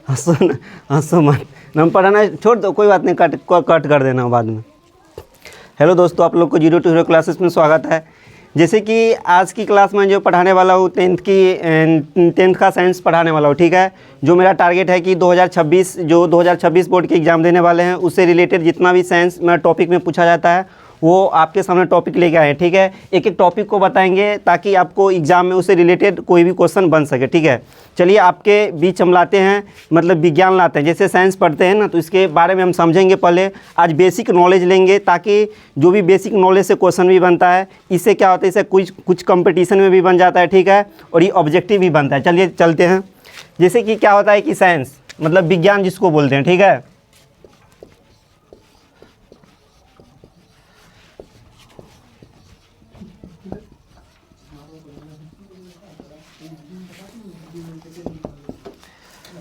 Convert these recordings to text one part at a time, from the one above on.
हंसो न, हंसो मत, हम पढ़ाना छोड़ दो, कोई बात नहीं, कट कर देना बाद में। हेलो दोस्तों, आप लोग को जीरो टू हीरो क्लासेस में स्वागत है। जैसे कि आज की क्लास में जो पढ़ाने वाला हूँ टेंथ का साइंस पढ़ाने वाला हूँ, ठीक है। जो मेरा टारगेट है कि 2026 बोर्ड के एग्ज़ाम देने वाले हैं, उससे रिलेटेड जितना भी साइंस में टॉपिक में पूछा जाता है वो आपके सामने टॉपिक लेके आए हैं, ठीक है। एक एक टॉपिक को बताएंगे ताकि आपको एग्ज़ाम में उससे रिलेटेड कोई भी क्वेश्चन बन सके, ठीक है। चलिए आपके बीच हम लाते हैं, मतलब विज्ञान लाते हैं। जैसे साइंस पढ़ते हैं ना, तो इसके बारे में हम समझेंगे। पहले आज बेसिक नॉलेज लेंगे ताकि जो भी बेसिक नॉलेज से क्वेश्चन भी बनता है, इससे क्या होता है, इससे कुछ कंपटीशन में भी बन जाता है, ठीक है, और ये ऑब्जेक्टिव भी बनता है। चलिए चलते हैं। जैसे कि क्या होता है कि साइंस मतलब विज्ञान जिसको बोलते हैं, ठीक है।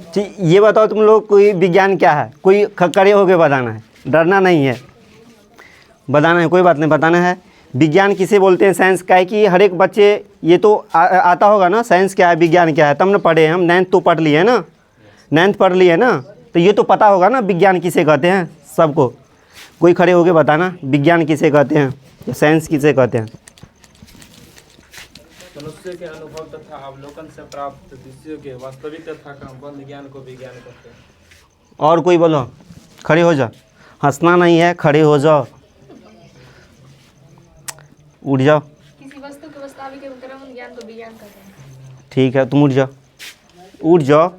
ठीक, ये बताओ तुम लोग, कोई विज्ञान क्या है, कोई खड़े होके बताना है, डरना नहीं है, बताना है, कोई बात नहीं, बताना है। विज्ञान किसे बोलते हैं, साइंस का है कि हर एक बच्चे ये तो आता होगा ना, साइंस क्या है विज्ञान क्या है, तब ना पढ़े हम, 9th तो पढ़ लिए ना, 9th पढ़ लिए ना, तो ये तो पता होगा ना विज्ञान किसे कहते हैं सबको। कोई खड़े होके बताना विज्ञान किसे कहते हैं या साइंस किसे कहते हैं। मनुष्य के अनुभव तथा अवलोकन से प्राप्त दृश्यों के वास्तविक तथा क्रमबद्ध ज्ञान को विज्ञान कहते हैं। और कोई बोलो, खड़े हो जाओ, हंसना नहीं है, खड़े हो जाओ, उठ जाओ। किसी वस्तु के वास्तविक एवं क्रमबद्ध ज्ञान को विज्ञान कहते हैं। ठीक है, तुम उठ जाओ, उठ जाओ।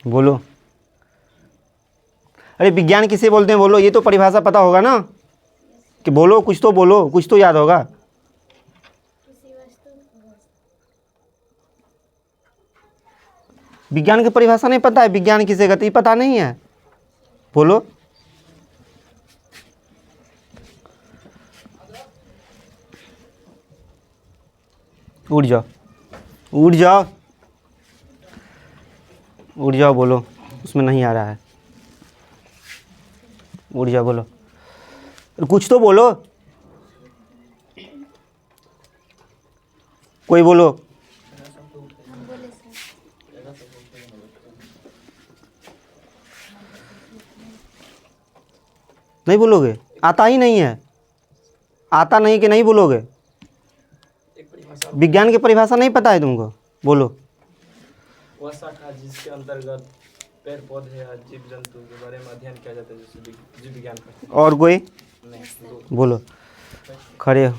बोलो, अरे विज्ञान किसे बोलते हैं बोलो, ये तो परिभाषा पता होगा ना, कि बोलो, कुछ तो बोलो, कुछ तो याद होगा। विज्ञान की परिभाषा नहीं पता है, विज्ञान किसे कहते हैं पता नहीं है, बोलो। उठ जाओ, उठ जाओ, उठ जाओ, बोलो, उसमें नहीं आ रहा है, उठ जाओ, बोलो, कुछ तो बोलो, कोई बोलो। नहीं बोलोगे, आता ही नहीं है, आता नहीं कि नहीं बोलोगे, विज्ञान की परिभाषा नहीं पता है तुमको, बोलो। वह शाखा जिसके अंतर्गत पेड़ पौधे या जीव जंतु के बारे में अध्ययन किया जाता है, जिसे जीव विज्ञान कहते हैं। और कोई बोलो, खड़े हो,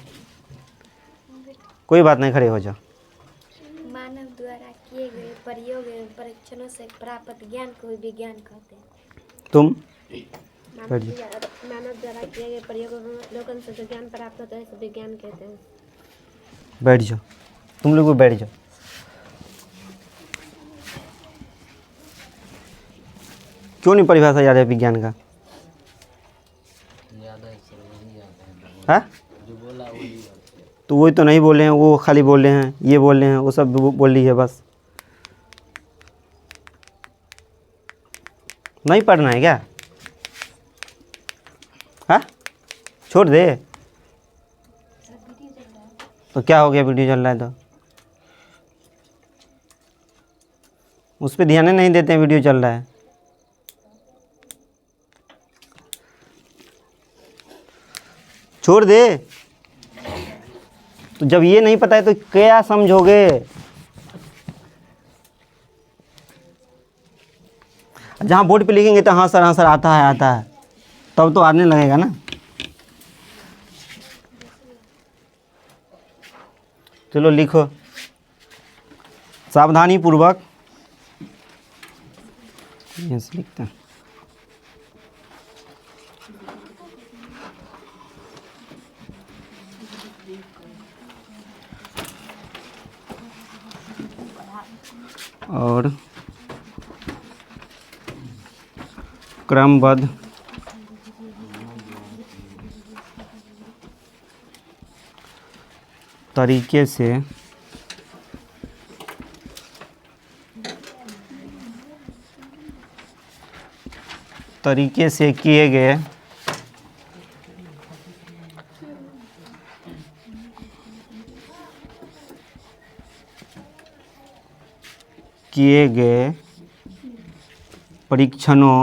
कोई बात नहीं, खड़े हो जाओ। मानव द्वारा किए गए प्रयोग एवं परीक्षणों से प्राप्त ज्ञान को विज्ञान कहते हैं। तुम मानव द्वारा किए गए प्रयोग एवं अवलोकन से जो ज्ञान प्राप्त होता है उसे विज्ञान कहते हैं। बैठ जाओ, तुम लोग बैठ जाओ। क्यों नहीं परिभाषा याद है विज्ञान का? है तो वही तो नहीं बोले हैं, वो खाली बोल रहे हैं, ये बोल रहे हैं, वो सब बोल रही है, बस नहीं पढ़ना है क्या? हाँ, छोड़ दे तो क्या हो गया, वीडियो चल रहा है तो उस पर ध्यान नहीं देते हैं, वीडियो चल रहा है। छोड़ दे, तो जब ये नहीं पता है तो क्या समझोगे? जहाँ बोर्ड पे लिखेंगे तो हाँ सर आता है, तब तो आने लगेगा ना। चलो लिखो सावधानी पूर्वक, यस लिखते हैं। और क्रमबद्ध तरीके से किए गए किए गए परीक्षणों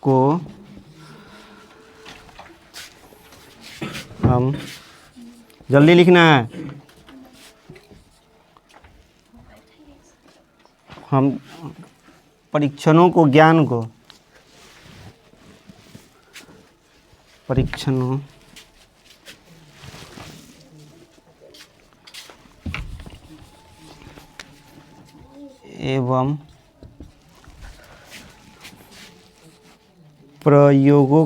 को हम, जल्दी लिखना है, हम परीक्षणों को, ज्ञान को, परीक्षणों एवं प्रयोगों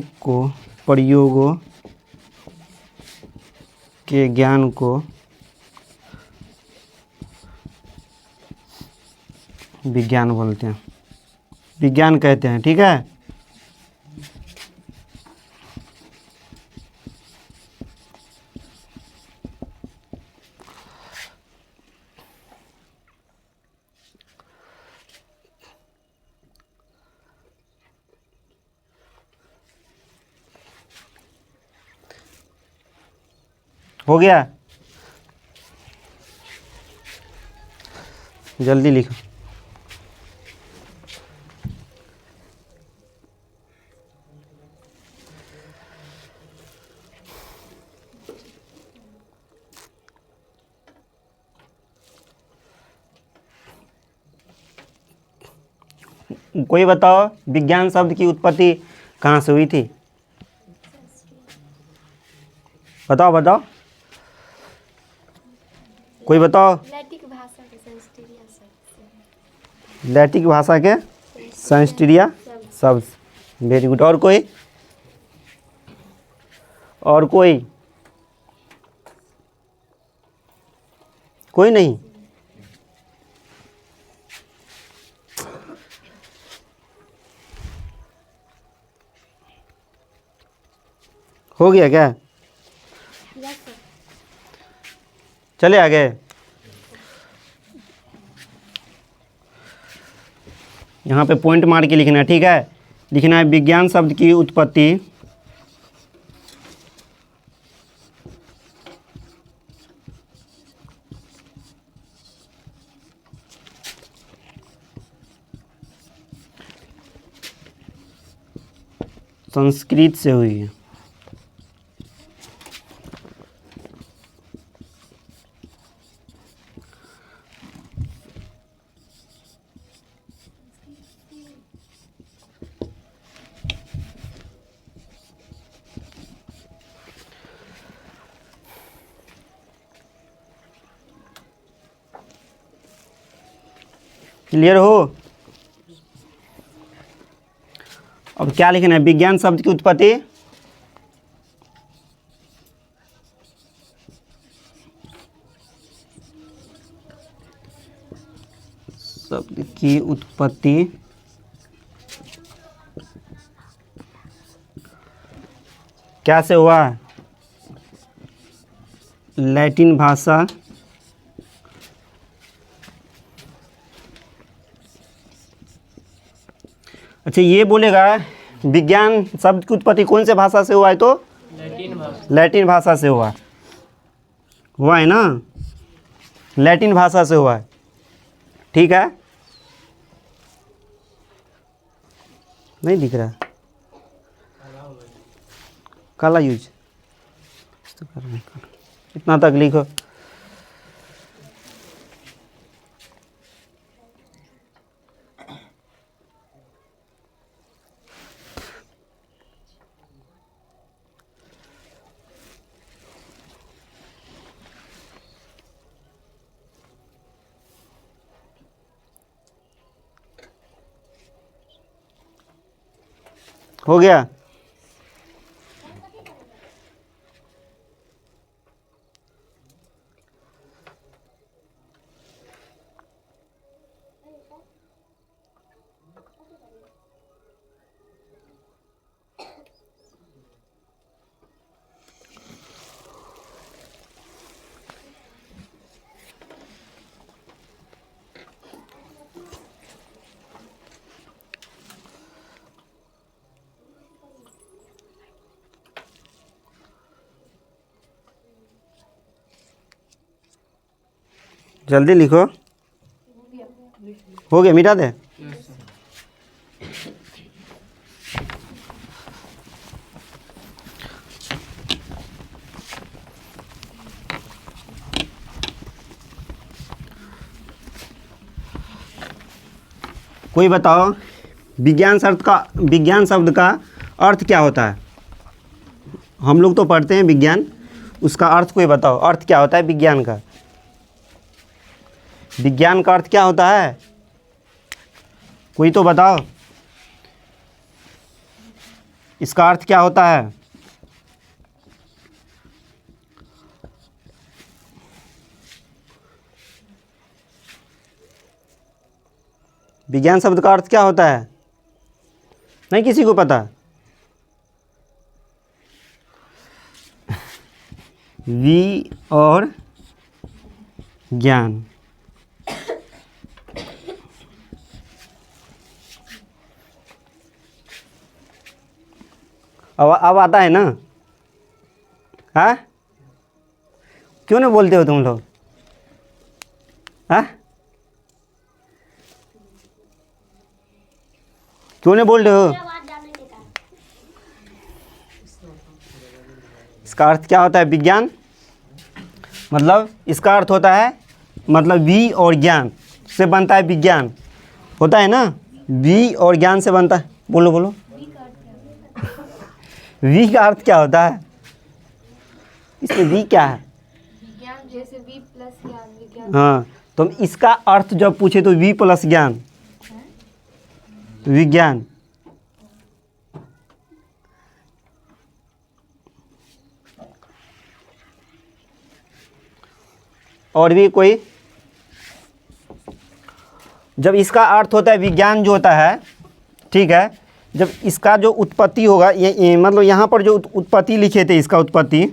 के ज्ञान को विज्ञान बोलते हैं, विज्ञान कहते हैं। ठीक है, हो गया, जल्दी लिखो। कोई बताओ विज्ञान शब्द की उत्पत्ति कहाँ से हुई थी? बताओ बताओ, कोई बताओ। लैटिन भाषा के संस्कृतिया से। लैटिन भाषा के संस्कृतिया शब्द। Very good. और कोई? और कोई? कोई नहीं? हो गया क्या? चले आगे। यहाँ पे पॉइंट मार के लिखना है। ठीक है, लिखना है विज्ञान शब्द की उत्पत्ति संस्कृत से हुई है। क्लियर हो? अब क्या लिखना है? विज्ञान शब्द की उत्पत्ति शब्द की उत्पत्ति क्या से हुआ? लैटिन भाषा अच्छा, ये बोलेगा विज्ञान शब्द की उत्पत्ति कौन से भाषा से हुआ है? तो लैटिन भाषा से हुआ है ना, लैटिन भाषा से हुआ है। ठीक है, नहीं दिख रहा काला यूज, इतना तक लिखो। हो गया? जल्दी लिखो। हो गया, मिटा दे। कोई बताओ विज्ञान शब्द का अर्थ क्या होता है? हम लोग तो पढ़ते हैं विज्ञान, उसका अर्थ कोई बताओ, अर्थ क्या होता है विज्ञान का? विज्ञान का अर्थ क्या होता है? कोई तो बताओ, इसका अर्थ क्या होता है? विज्ञान शब्द का अर्थ क्या होता है? नहीं किसी को पता? वी और ज्ञान। अब आता है ना? हाँ, क्यों नहीं बोलते हो तुम लोग? हाँ, क्यों नहीं बोल रहे हो? इसका अर्थ क्या होता है विज्ञान? मतलब इसका अर्थ होता है, मतलब वी और ज्ञान से बनता है विज्ञान, होता है ना? वी और ज्ञान से बनता है। बोलो बोलो, वी का अर्थ क्या होता है? इसमें वी क्या है? विज्ञान जैसे वी प्लस ज्ञान, विज्ञान। हाँ, तो इसका अर्थ जब पूछे तो वी प्लस ज्ञान, विज्ञान। और भी कोई? जब इसका अर्थ होता है विज्ञान जो होता है, ठीक है, जब इसका जो उत्पत्ति होगा, ये मतलब यहाँ पर जो उत्पत्ति लिखे थे, इसका उत्पत्ति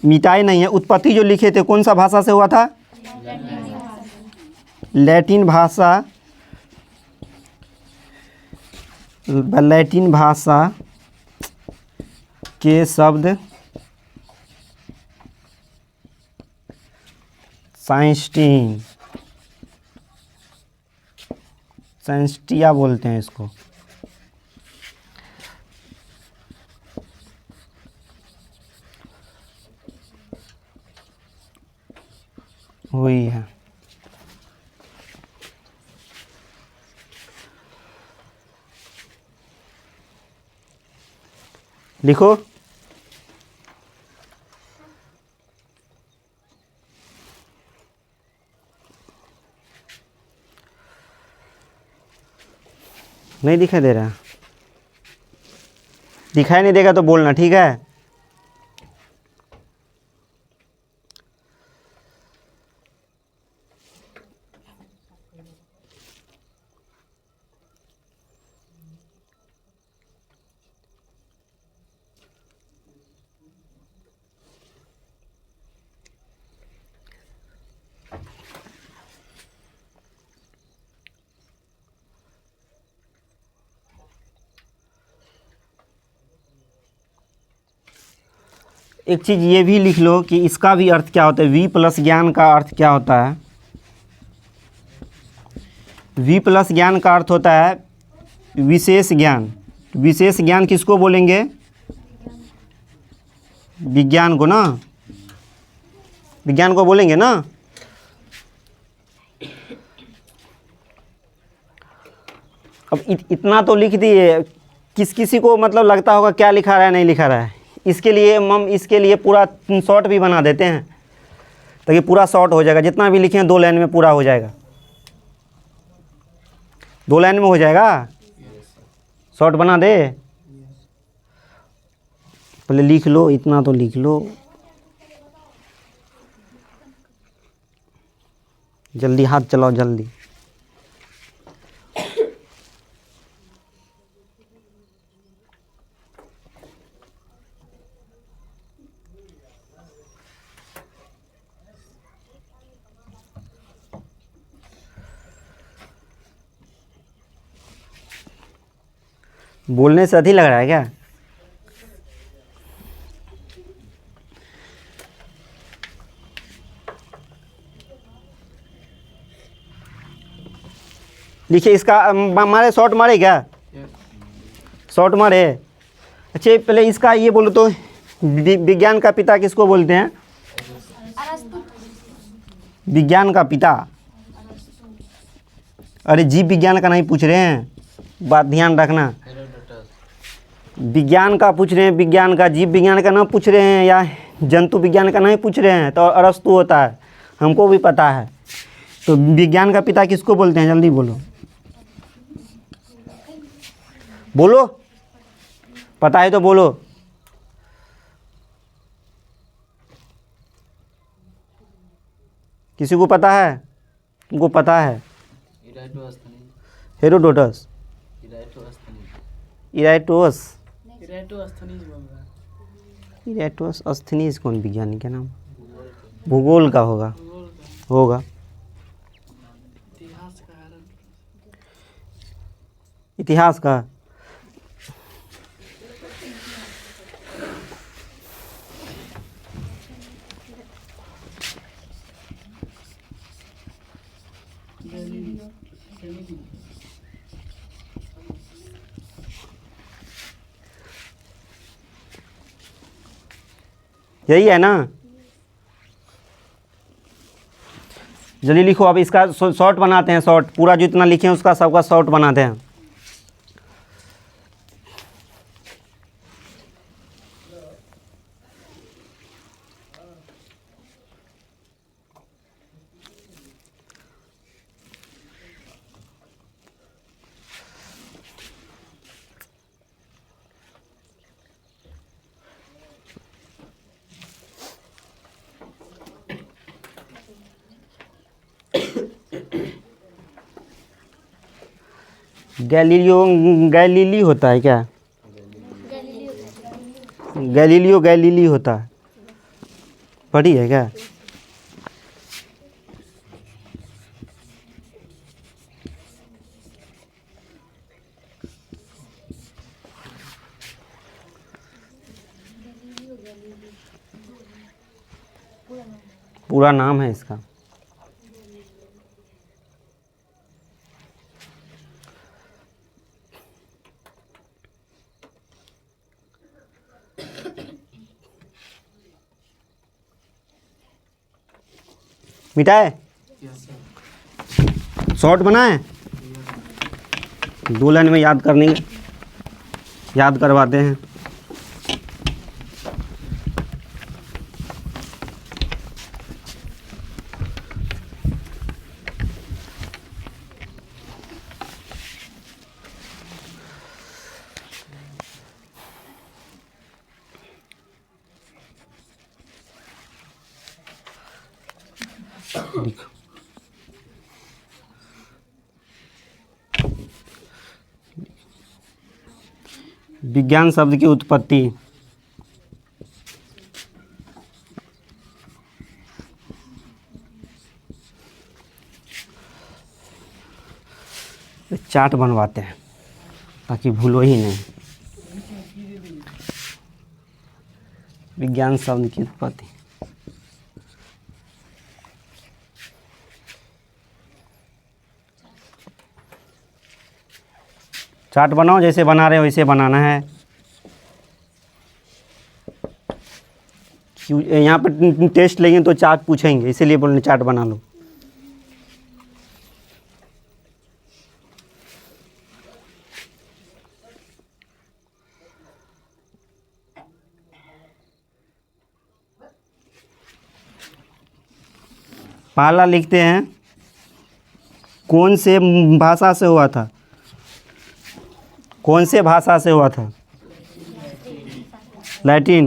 मिटाए नहीं है, उत्पत्ति जो लिखे थे कौन सा भाषा से हुआ था? लैटिन भाषा। लैटिन भाषा के शब्द साइंस्टीन, साइंस्टिया बोलते हैं इसको। हुई है। लिखो। नहीं दिखाई दे रहा? दिखाई नहीं देगा तो बोलना, ठीक है? एक चीज़ ये भी लिख लो कि इसका भी अर्थ क्या होता है। वी प्लस ज्ञान का अर्थ क्या होता है? वी प्लस ज्ञान का अर्थ होता है विशेष ज्ञान। विशेष ज्ञान किसको बोलेंगे? विज्ञान को ना, विज्ञान को बोलेंगे ना। अब इतना तो लिख दिए, किसी को मतलब लगता होगा क्या लिखा रहा है नहीं लिखा रहा है। इसके लिए पूरा शॉर्ट भी बना देते हैं ताकि पूरा शॉर्ट हो जाएगा। जितना भी लिखे हैं 2 लाइन में पूरा हो जाएगा। 2 लाइन में हो जाएगा। शॉर्ट बना दे। पहले लिख लो, इतना तो लिख लो। जल्दी हाथ चलाओ जल्दी। बोलने से अधिक लग रहा है क्या? लिखिए इसका मारे शॉर्ट मारे क्या? शॉर्ट मारे। अच्छा पहले इसका ये बोलो तो विज्ञान का पिता किसको बोलते हैं? अरस्तु। विज्ञान का पिता। अरे जीव विज्ञान का नहीं पूछ रहे हैं, बात ध्यान रखना। विज्ञान का पूछ रहे हैं, विज्ञान का, जीव विज्ञान का ना पूछ रहे हैं या जंतु विज्ञान का नहीं पूछ रहे हैं। तो अरस्तु होता है, हमको भी पता है। तो विज्ञान का पिता किसको बोलते हैं? जल्दी बोलो, बोलो, पता है तो बोलो। किसी को पता है? तुमको पता है? हेरोडोटस, इराइटोस, इराइटोस अस्थनीज कौन विज्ञानी का नाम? भूगोल का होगा। इतिहास का। यही है ना? जल्दी लिखो। अब इसका शॉर्ट बनाते हैं, शॉर्ट पूरा जितना लिखे हैं उसका सबका शॉर्ट बनाते हैं। गैलीली होता है क्या? गैलीली होता है, पढ़ी है क्या? पूरा नाम है इसका। मिटाए? शॉर्ट बनाए? 2 लाइन में याद करने, याद करवाते हैं। विज्ञान शब्द की उत्पत्ति। चार्ट बनवाते हैं ताकि भूलो ही नहीं। विज्ञान शब्द की उत्पत्ति। चार्ट बनाओ, जैसे बना रहे हो वैसे बनाना है। यहाँ पर टेस्ट लेंगे तो चार्ट पूछेंगे, इसीलिए बोलने चार्ट बना लो। पहला लिखते हैं, कौन से भाषा से हुआ था? कौन से भाषा से हुआ था? लैटिन।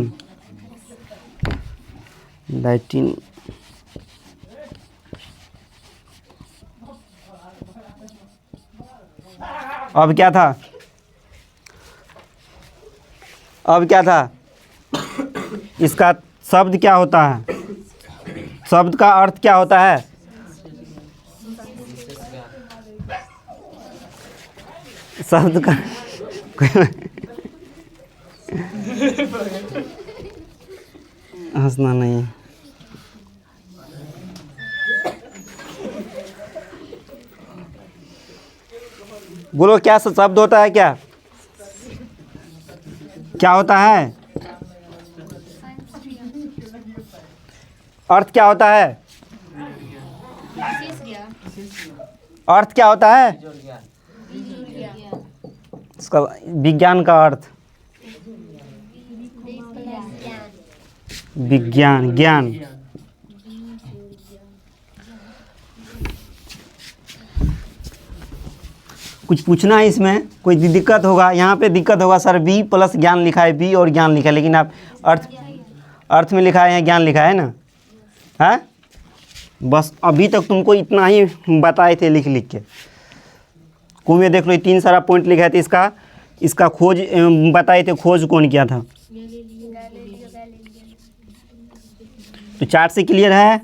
लैटिन। अब क्या था? अब क्या था? इसका शब्द क्या होता है? शब्द का अर्थ क्या होता है? शब्द का हंसना नहीं। बोलो क्या शब्द होता है क्या? क्या होता है? अर्थ क्या होता है? अर्थ क्या होता है? इसका विज्ञान का अर्थ विज्ञान, ज्ञान। कुछ पूछना है इसमें? कोई दिक्कत होगा? यहाँ पे दिक्कत होगा सर, बी प्लस ज्ञान लिखा है, बी और ज्ञान लिखा है, लेकिन आप अर्थ में लिखा है या ज्ञान लिखा है ना? है बस अभी तक तुमको इतना ही बताए थे लिख लिख के। में देख लो, ये 3 सारा पॉइंट लिखा है, तो इसका खोज बताए थे, खोज कौन किया था? तो चार्ट से क्लियर है?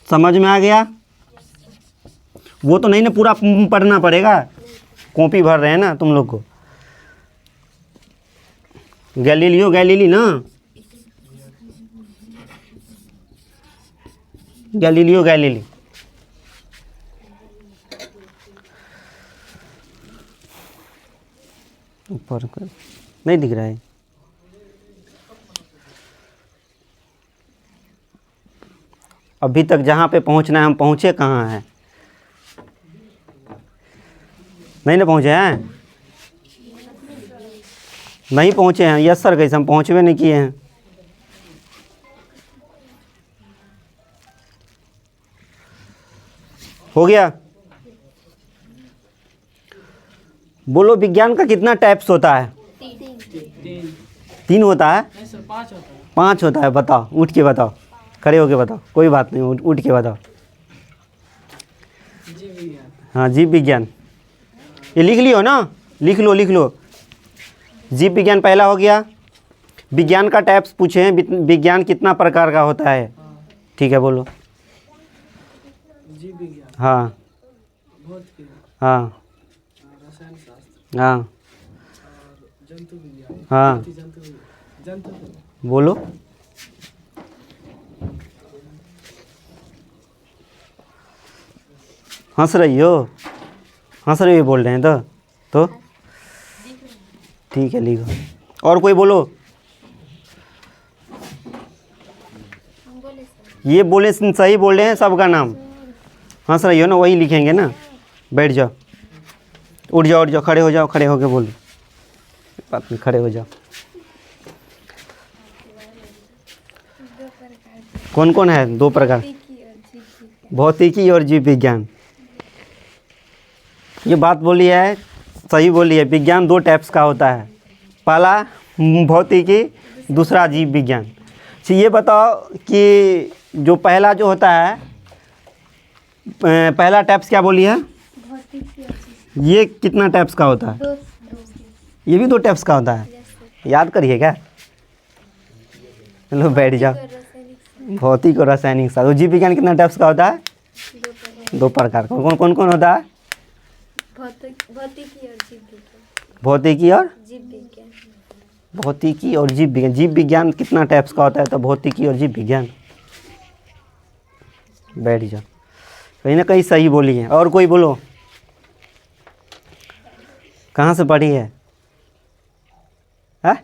समझ में आ गया? वो तो नहीं ना, पूरा पढ़ना पड़ेगा, कॉपी भर रहे हैं ना तुम लोग को। गैलीलियो गैलीली ना, गैलीलियो गैलीली। ऊपर कर नहीं दिख रहा है। अभी तक जहाँ पे पहुँचना है हम पहुँचे कहाँ हैं? नहीं ना पहुँचे हैं? नहीं पहुँचे हैं। यस सर, कैसे हम पहुँचवे नहीं किए हैं? हो गया? बोलो विज्ञान का कितना टाइप्स होता है? 3 होता है? नहीं सर, 5 होता है। 5 होता है। बताओ, उठ के बताओ, खड़े होके बताओ, कोई बात नहीं, उठ के बताओ। जीव विज्ञान। हाँ, जीव विज्ञान। ये लिख लियो ना, लिख लो लिख लो। जीव विज्ञान पहला हो गया। विज्ञान का टाइप्स पूछे हैं, विज्ञान कितना प्रकार का होता है? ठीक है, बोलो। जीव विज्ञान, हाँ भौतिकी, हाँ रसायन शास्त्र हाँ और जंतु विज्ञान। हाँ, जंतु विज्ञान। बोलो। हंस रही हो? हंस रही हो बोल रहे हैं तो ठीक है, लिखो। और कोई बोलो। ये बोले सही बोल रहे हैं सबका नाम। हंस रही हो ना, वही लिखेंगे ना। बैठ जाओ, उठ जाओ, उठ जाओ, खड़े हो जाओ, खड़े होके बोलो। बात नहीं, खड़े हो जाओ। कौन कौन है? 2 प्रकार, भौतिकी और जीव विज्ञान। ये बात बोली है, सही बोली है। विज्ञान 2 टाइप्स का होता है, पहला भौतिकी, दूसरा जीव विज्ञान। अच्छा ये बताओ कि जो पहला जो होता है, पहला टाइप्स क्या बोली है? ये कितना टाइप्स का होता है? ये भी 2 टाइप्स का होता है। याद करिए क्या? चलो बैठ जाओ। भौतिक और रासायनिक शास्त्र। जीव विज्ञान कितना टाइप्स का होता है? 2 प्रकार का। कौन कौन होता है? भौतिकी और जीव विज्ञान। भौतिकी और जीव विज्ञान। भौतिकी और जीव विज्ञान। जीव विज्ञान कितना टाइप्स का होता है? तो भौतिकी और जीव विज्ञान। बैठ जाओ, कहीं ना कहीं सही बोली है। और कोई बोलो, कहाँ से पढ़ी है? हाँ?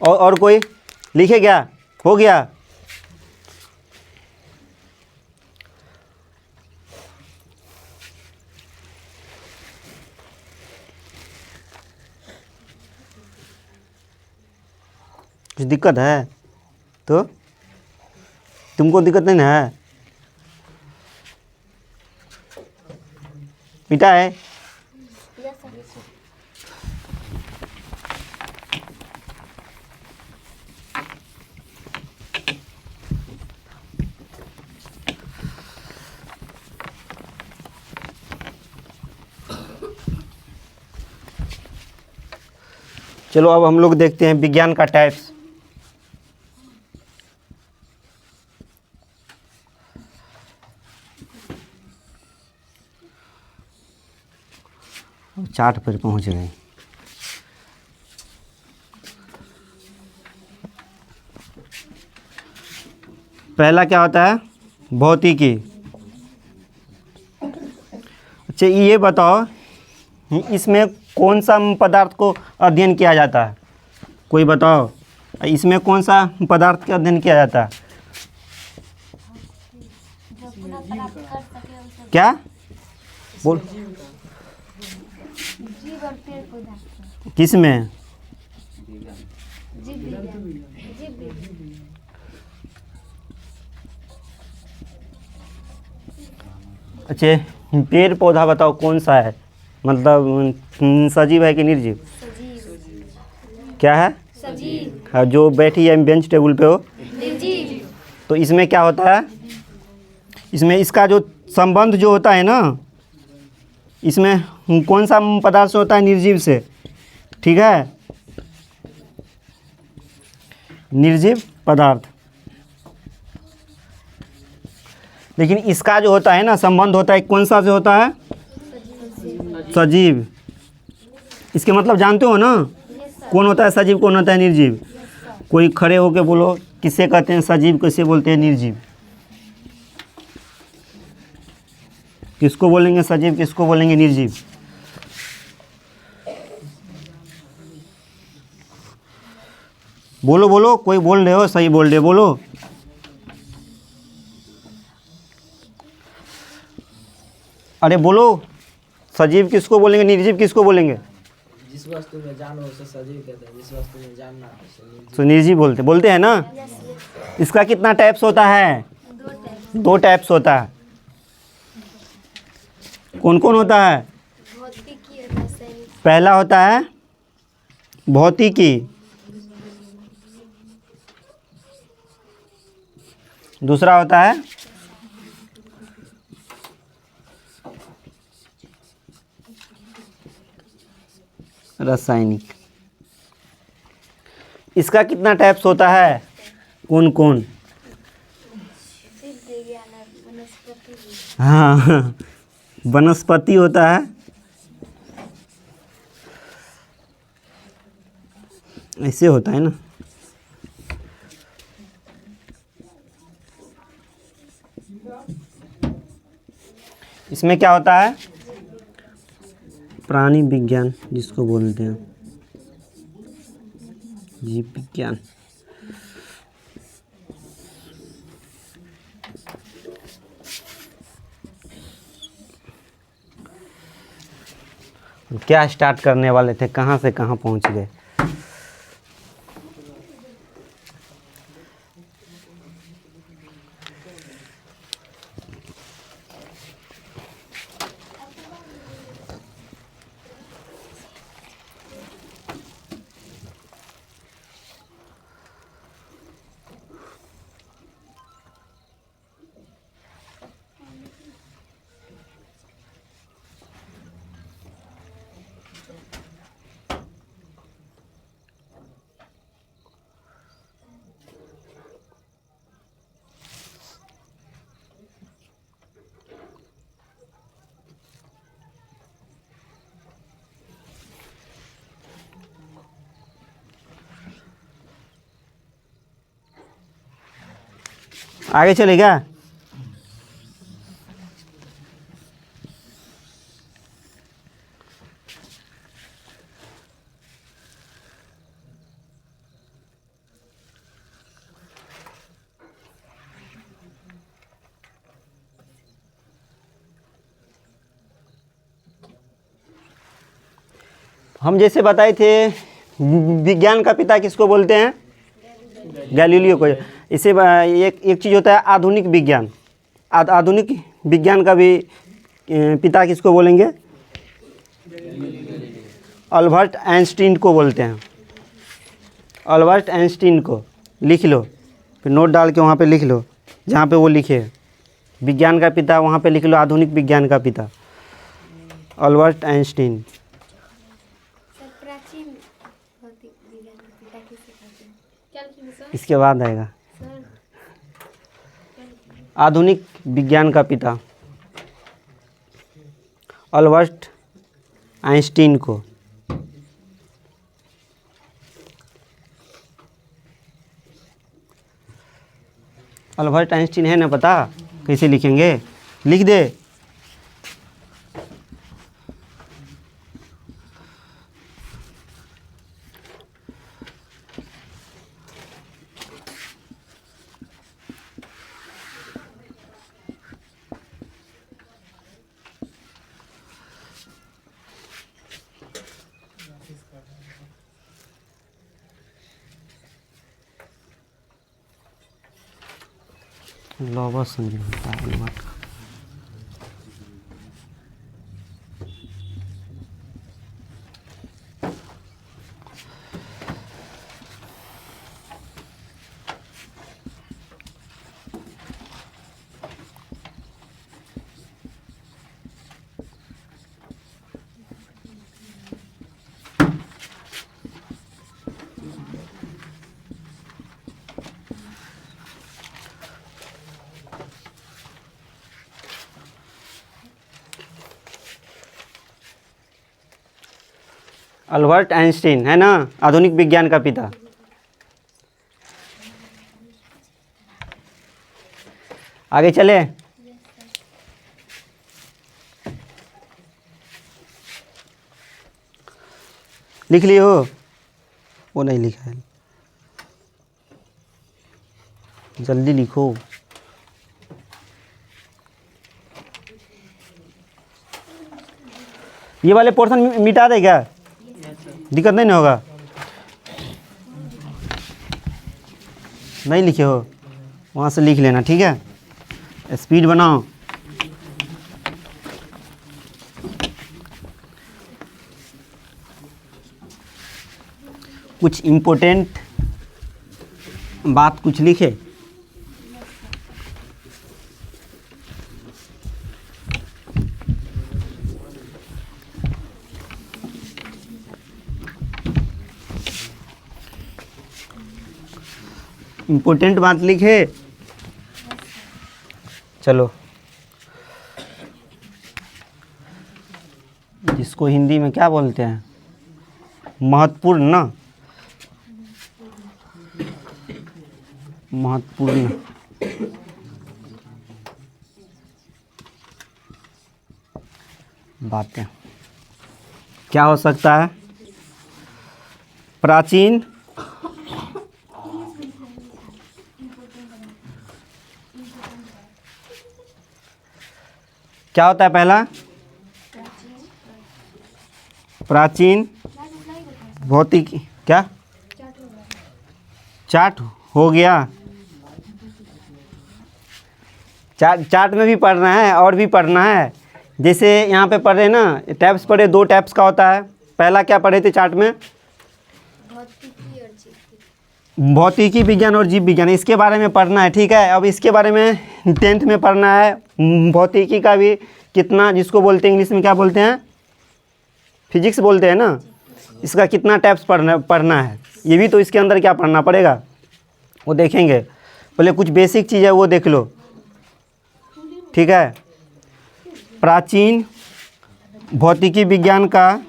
और कोई लिखे क्या? हो गया? कुछ दिक्कत है तो? तुमको दिक्कत नहीं ना है? मिटा है? चलो अब हम लोग देखते हैं विज्ञान का टाइप्स। चार्ट पर पहुंच गए। पहला क्या होता है? भौतिकी। अच्छा ये बताओ, इसमें कौन सा पदार्थ को अध्ययन किया जाता है? कोई बताओ, इसमें कौन सा पदार्थ का अध्ययन किया जाता है? क्या बोल? जीव और पेड़ पौधा। किस में? जीव विज्ञान। जीव विज्ञान। अच्छा पेड़ पौधा बताओ कौन सा है, मतलब सजीव है कि निर्जीव? सजीव। क्या है? सजीव। हाँ, जो बैठी है बेंच टेबल पे हो। निर्जीव। तो इसमें क्या होता है? इसमें इसका जो संबंध जो होता है ना, इसमें कौन सा पदार्थ से होता है? निर्जीव से। ठीक है, निर्जीव पदार्थ। लेकिन इसका जो होता है ना संबंध होता है कौन सा से होता है? सजीव। इसके मतलब जानते हो ना, कौन होता है सजीव, कौन होता है निर्जीव? कोई खड़े होके बोलो, किसे कहते हैं सजीव, किसे बोलते हैं निर्जीव? किसको बोलेंगे सजीव, किसको बोलेंगे निर्जीव? बोलो बोलो, कोई बोल रहे हो, सही बोल रहे हो, बोलो। अरे बोलो, सजीव किसको बोलेंगे, निर्जीव किसको बोलेंगे? जिस वस्तु में जानो उसे सजीव कहते हैं, जिस वस्तु में जानना उसे निर्जीव। तो निर्जीव बोलते हैं ना। इसका कितना टाइप्स होता है? 2 टाइप्स होता है। कौन कौन होता है? भौतिकी और रासायनिक। पहला होता है भौतिकी, दूसरा होता है रासायनिक। इसका कितना टाइप्स होता है? कौन कौन? जीव विज्ञान और वनस्पति। हाँ वनस्पति होता है, ऐसे होता है ना। इसमें क्या होता है? प्राणी विज्ञान जिसको बोलते हैं, जीव विज्ञान। क्या स्टार्ट करने वाले थे, कहाँ से कहाँ पहुँच गए? आगे चलेगा। हम जैसे बताए थे विज्ञान का पिता किसको बोलते हैं? गैलीलियो को। इसे एक चीज़ होता है आधुनिक विज्ञान। आधुनिक विज्ञान का भी पिता किसको बोलेंगे? अल्बर्ट आइंस्टीन को बोलते हैं। अल्बर्ट आइंस्टीन को लिख लो, फिर नोट डाल के वहाँ पे लिख लो जहाँ पे वो लिखे हैं। विज्ञान का पिता वहाँ पे लिख लो, आधुनिक विज्ञान का पिता अल्बर्ट आइंस्टीन। सर प्राचीन भौतिक विज्ञान के पिता किसे कहते हैं? क्या लिखेंगे सर? इसके बाद आएगा सर आधुनिक विज्ञान का पिता अल्बर्ट आइंस्टीन को। अल्बर्ट आइंस्टीन है ना पता, कैसे लिखेंगे, लिख दे। लॉबस संजीव होता है अल्बर्ट का। अल्बर्ट आइंस्टीन है ना, आधुनिक विज्ञान का पिता। आगे चले। लिख लिए हो? वो नहीं लिखा है, जल्दी लिखो। ये वाले पोर्शन मिटा दे क्या, दिक्कत नहीं ना होगा? नहीं लिखे हो, वहाँ से लिख लेना, ठीक है। स्पीड बनाओ। कुछ इम्पोर्टेंट बात कुछ लिखे। इम्पोर्टेंट बात लिखे। चलो, जिसको हिंदी में क्या बोलते हैं, महत्वपूर्ण ना, महत्वपूर्ण बातें क्या हो सकता है? प्राचीन क्या होता है पहला? प्राचीन भौतिक क्या? चार्ट हो गया। चार्ट में भी पढ़ना है और भी पढ़ना है। जैसे यहाँ पे पढ़ रहे ना, टैब्स पढ़े, 2 टैब्स का होता है। पहला क्या पढ़े थे चार्ट में? भौतिकी विज्ञान और जीव विज्ञान, इसके बारे में पढ़ना है, ठीक है। अब इसके बारे में 10th में पढ़ना है। भौतिकी का भी कितना, जिसको बोलते हैं इंग्लिश में क्या बोलते हैं, फिजिक्स बोलते हैं ना, इसका कितना टैप्स पढ़ना है, ये भी तो इसके अंदर क्या पढ़ना पड़ेगा, वो देखेंगे। पहले कुछ बेसिक चीज़ है वो देख लो, ठीक है। प्राचीन भौतिकी विज्ञान का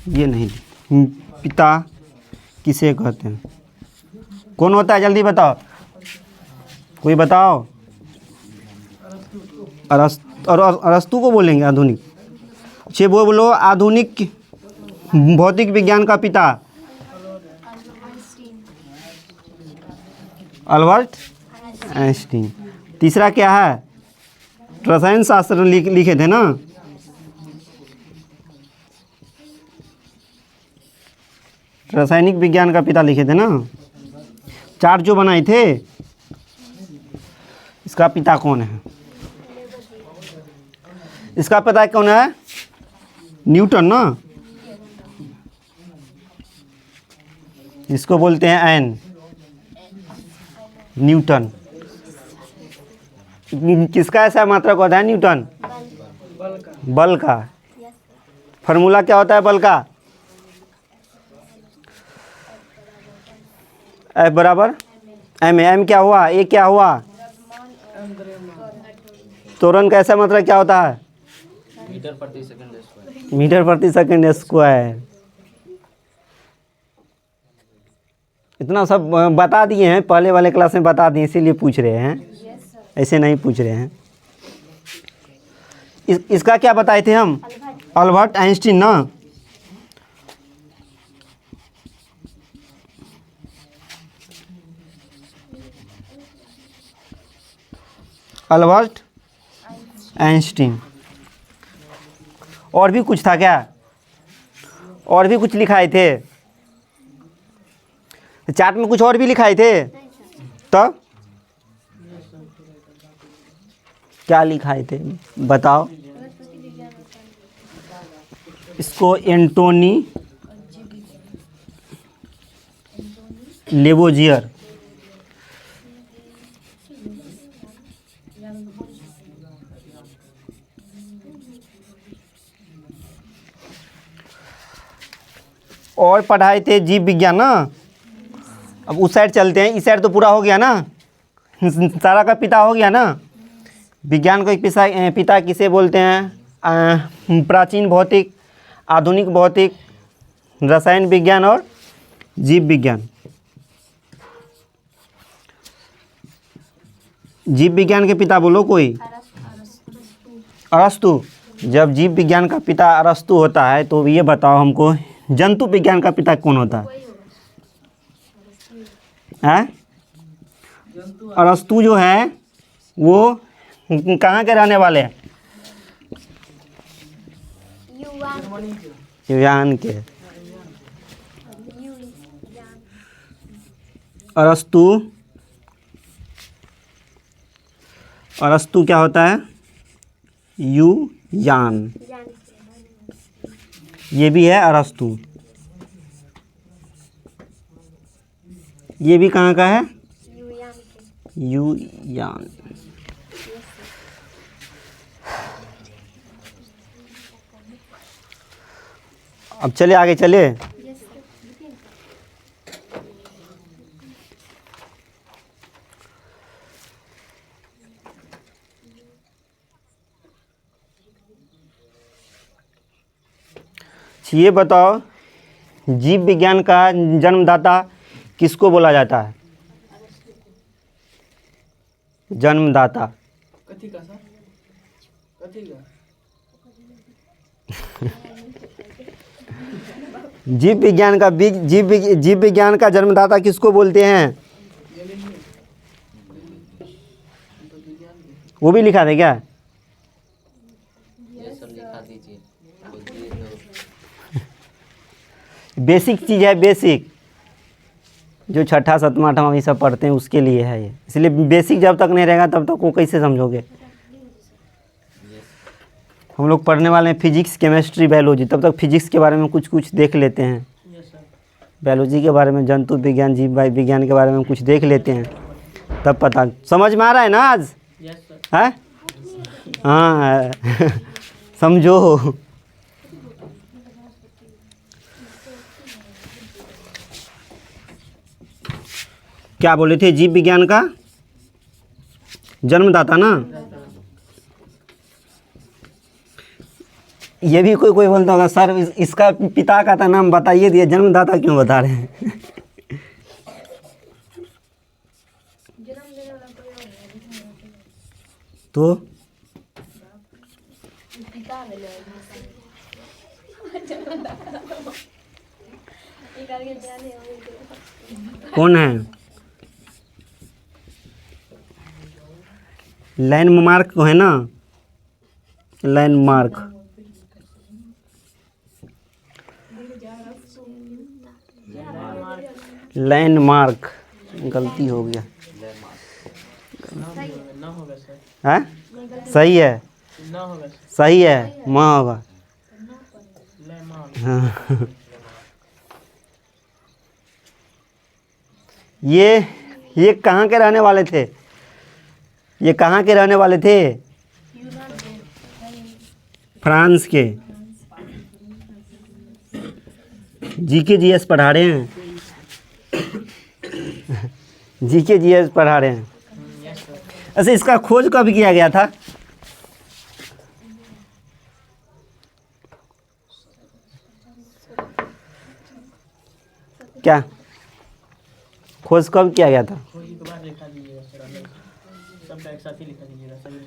ये नहीं, पिता किसे कहते हैं? कौन होता है, जल्दी बताओ, कोई बताओ। अरस्तु को बोलेंगे आधुनिक। छे वो बोलो, आधुनिक भौतिक विज्ञान का पिता अल्बर्ट आइंस्टीन। तीसरा क्या है? रसायन शास्त्र लिखे थे ना, रासायनिक विज्ञान का पिता लिखे थे ना। चार्ट जो बनाए थे, इसका पिता कौन है? इसका पिता कौन है? न्यूटन ना, इसको बोलते हैं एन, न्यूटन। किसका ऐसा मात्रक होता है न्यूटन? बल का। फार्मूला क्या होता है बल का? F बराबर एम। एम क्या हुआ? ए क्या हुआ? त्वरण का ऐसा मात्रक क्या होता है? मीटर प्रति सेकंड स्क्वायर। मीटर प्रति सेकंड स्क्वायर। इतना सब बता दिए हैं, पहले वाले क्लास में बता दिए, इसीलिए पूछ रहे हैं, ऐसे नहीं पूछ रहे हैं। इसका क्या बताए थे हम? अल्बर्ट आइंस्टीन ना। Albert Einstein. और भी कुछ था क्या? और भी कुछ लिखाए थे चार्ट में? कुछ और भी लिखाए थे? तो क्या लिखाए थे बताओ? इसको एंटोनी लेवोजियर। और पढ़ाए थे जीव विज्ञान ना। अब उस साइड चलते हैं, इस साइड तो पूरा हो गया ना, सारा का पिता हो गया ना। विज्ञान को एक पिता किसे बोलते हैं? प्राचीन भौतिक, आधुनिक भौतिक, रसायन विज्ञान और जीव विज्ञान। जीव विज्ञान के पिता बोलो कोई। अरस्तु। जब जीव विज्ञान का पिता अरस्तु होता है तो ये बताओ हमको, जंतु विज्ञान का पिता कौन होता है? अरस्तु जो है वो कहाँ के रहने वाले हैं? यूनान के। अरस्तु क्या होता है? यूनान। ये भी है अरस्तु। ये भी कहाँ का है? यूनान। अब चले आगे चले। ये बताओ, जीव विज्ञान का जन्मदाता किसको बोला जाता है? जन्मदाता। कथी का सर? कथी का? जीव विज्ञान का जन्मदाता किसको बोलते हैं? वो भी लिखा थे क्या? ये सब लिखा दीजिए। बेसिक चीज़ है, बेसिक जो छठा सतमा आठवां ये सब पढ़ते हैं उसके लिए है ये। इसलिए बेसिक जब तक नहीं रहेगा तब तक वो कैसे समझोगे? हम लोग पढ़ने वाले हैं फिजिक्स, केमिस्ट्री, बायोलॉजी, तब तक फिजिक्स के बारे में कुछ कुछ देख लेते हैं, बायोलॉजी के बारे में, जंतु विज्ञान, जीव विज्ञान के बारे में कुछ देख लेते हैं, तब पता समझ में आ रहा है ना आज? है? हाँ समझो। क्या बोले थे? जीव विज्ञान का जन्मदाता ना। ये भी कोई बोलता होगा सर इसका पिता का तो नाम बताइए दिए, जन्मदाता क्यों बता रहे हैं? तो कौन है? लैंडमार्क है ना, लैंडमार्क। लैंडमार्क गलती हो गया ना होगा सर। है? सही है, ना होगा सर। सही है, माँ होगा। लैंडमार्क। हाँ। ये कहाँ के रहने वाले थे? ये कहाँ के रहने वाले थे? फ्रांस के। जीके जीएस पढ़ा रहे हैं। जीके जीएस पढ़ा रहे हैं। अच्छा, इसका खोज कब किया गया था? क्या खोज कब किया गया था? खोज के बाद लिखा दीजिएगा सर, अलग सबका एक साथ ही लिखा दीजिएगा सभी।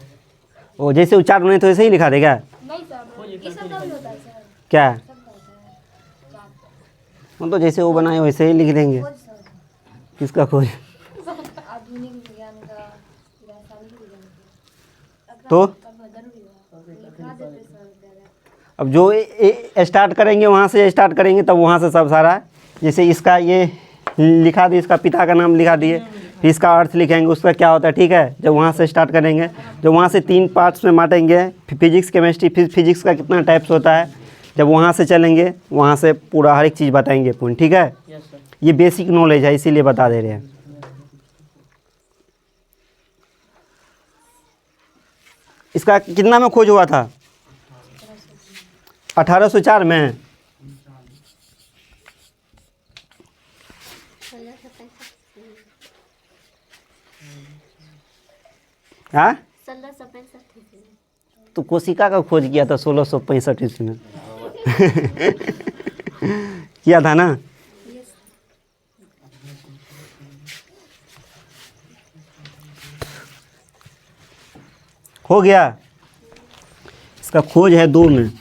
वो जैसे उच्चारण बने तो वैसे ही लिखा देगा नहीं सर, ये सब कभी होता है सर। क्या? हम तो जैसे वो बनाए वैसे ही लिख देंगे। किसका खोज? आधुनिक विज्ञान का रासायनिक विज्ञान तो लिखा देते सर। अब जो स्टार्ट करेंगे वहाँ से स्टार्ट करेंगे तब वहाँ से सब सारा, जैसे इसका ये लिखा दिए, इसका पिता का नाम लिखा दिए, फिर इसका अर्थ लिखेंगे उसका क्या होता है, ठीक है। जब वहाँ से स्टार्ट करेंगे, जब वहाँ से 3 पार्ट्स में बांटेंगे, फिजिक्स केमिस्ट्री, फिर फिजिक्स का कितना टाइप्स होता है, जब वहाँ से चलेंगे वहाँ से पूरा हर एक चीज़ बताएंगे पूर्ण, ठीक है। Yes sir. ये बेसिक नॉलेज है इसीलिए बता दे रहे हैं। इसका कितना में खोज हुआ था? 1804 में। हाँ, 1665 तो कोशिका का खोज किया था 1665 ईस्वी में। किया था ना। हो गया। इसका खोज है 2 में।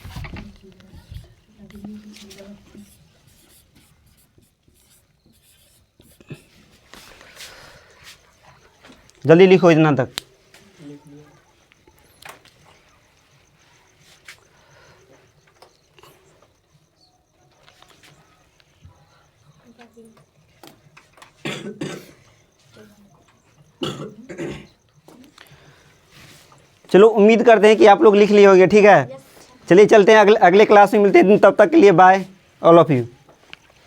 जल्दी लिखो इतना तक। चलो उम्मीद करते हैं कि आप लोग लिख लिए होंगे, ठीक है। चलिए चलते हैं, अगले क्लास में मिलते हैं। तब तक के लिए बाय ऑल ऑफ यू।